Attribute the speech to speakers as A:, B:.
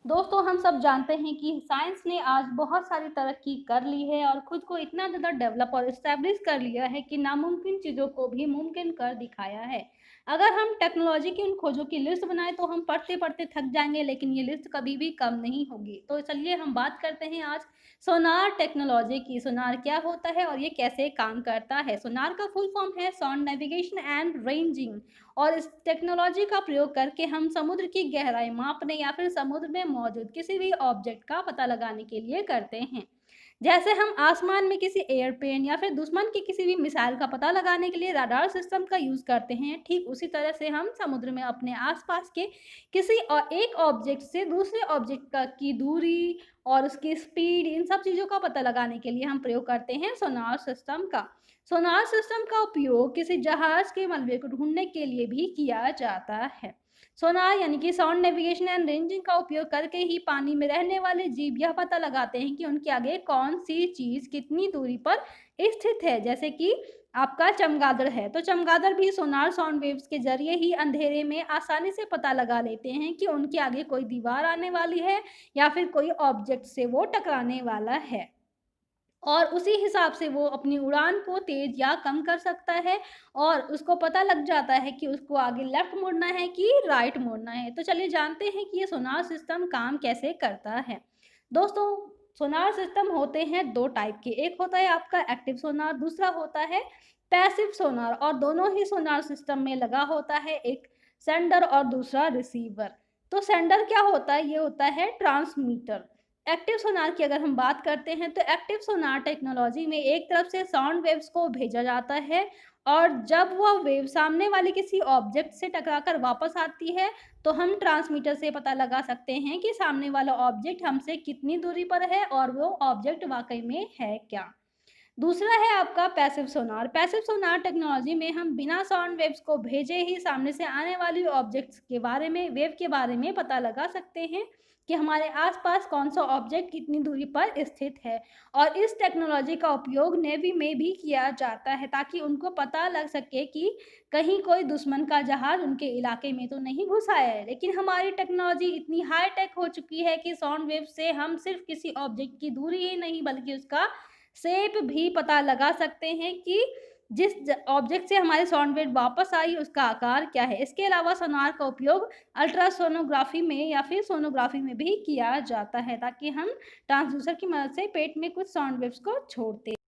A: दोस्तों हम सब जानते हैं कि साइंस ने आज बहुत सारी तरक्की कर ली है और खुद को इतना ज़्यादा डेवलप और इस्टेब्लिश कर लिया है कि नामुमकिन चीज़ों को भी मुमकिन कर दिखाया है। अगर हम टेक्नोलॉजी की उन खोजों की लिस्ट बनाएं तो हम पढ़ते-पढ़ते थक जाएंगे, लेकिन ये लिस्ट कभी भी कम नहीं होगी। तो चलिए हम बात करते हैं आज सोनार टेक्नोलॉजी की। सोनार क्या होता है और ये कैसे काम करता है? सोनार का फुल फॉर्म है साउंड नेविगेशन एंड रेंजिंग, और इस टेक्नोलॉजी का प्रयोग करके हम समुद्र की गहराई मापने या फिर समुद्र में मौजूद किसी भी ऑब्जेक्ट का पता लगाने के लिए करते हैं। जैसे हम आसमान में किसी एयरप्लेन या फिर दुश्मन की किसी भी मिसाइल का पता लगाने के लिए रडार सिस्टम का यूज करते हैं, ठीक उसी तरह से हम समुद्र में अपने आसपास के किसी और एक ऑब्जेक्ट से दूसरे ऑब्जेक्ट का की दूरी और उसकी स्पीड, इन सब चीज़ों का पता लगाने के लिए हम प्रयोग करते हैं सोनार सिस्टम का। सोनार सिस्टम का उपयोग किसी जहाज के मलबे को ढूंढने के लिए भी किया जाता है। सोनार यानी कि साउंड नेविगेशन एंड रेंजिंग का उपयोग करके ही पानी में रहने वाले जीव यह पता लगाते हैं कि उनके आगे कौन सी चीज कितनी दूरी पर स्थित है। जैसे कि आपका चमगादड़ है, तो चमगादड़ भी सोनार साउंड वेव्स के जरिए ही अंधेरे में आसानी से पता लगा लेते हैं कि उनके आगे कोई दीवार आने वाली है या फिर कोई ऑब्जेक्ट से वो टकराने वाला है, और उसी हिसाब से वो अपनी उड़ान को तेज़ या कम कर सकता है और उसको पता लग जाता है कि उसको आगे लेफ्ट मुड़ना है कि राइट मुड़ना है। तो चलिए जानते हैं कि ये सोनार सिस्टम काम कैसे करता है। दोस्तों, सोनार सिस्टम होते हैं 2 टाइप के, एक होता है आपका एक्टिव सोनार, दूसरा होता है पैसिव सोनार, और दोनों ही सोनार सिस्टम में लगा होता है एक सेंडर और दूसरा रिसीवर। तो सेंडर क्या होता है? ये होता है ट्रांसमीटर। एक्टिव सोनार की अगर हम बात करते हैं तो एक्टिव सोनार टेक्नोलॉजी में एक तरफ से साउंड वेव्स को भेजा जाता है, और जब वह वेव सामने वाले किसी ऑब्जेक्ट से टकराकर वापस आती है तो हम ट्रांसमीटर से पता लगा सकते हैं कि सामने वाला ऑब्जेक्ट हमसे कितनी दूरी पर है और वो ऑब्जेक्ट वाकई में है क्या। दूसरा है आपका पैसिव सोनार। पैसिव सोनार टेक्नोलॉजी में हम बिना साउंड वेव्स को भेजे ही सामने से आने वाली ऑब्जेक्ट्स के बारे में, वेव के बारे में पता लगा सकते हैं कि हमारे आसपास कौन सा ऑब्जेक्ट कितनी दूरी पर स्थित है। और इस टेक्नोलॉजी का उपयोग नेवी में भी किया जाता है ताकि उनको पता लग सके कि कहीं कोई दुश्मन का जहाज उनके इलाके में तो नहीं घुस आया है। लेकिन हमारी टेक्नोलॉजी इतनी हाई टेक हो चुकी है कि साउंड वेव से हम सिर्फ किसी ऑब्जेक्ट की दूरी ही नहीं बल्कि उसका शेप भी पता लगा सकते हैं कि जिस ऑब्जेक्ट से हमारी साउंड वेव वापस आई उसका आकार क्या है। इसके अलावा सोनार का उपयोग अल्ट्रासोनोग्राफी में या फिर सोनोग्राफी में भी किया जाता है ताकि हम ट्रांसड्यूसर की मदद से पेट में कुछ साउंड वेव्स को छोड़ते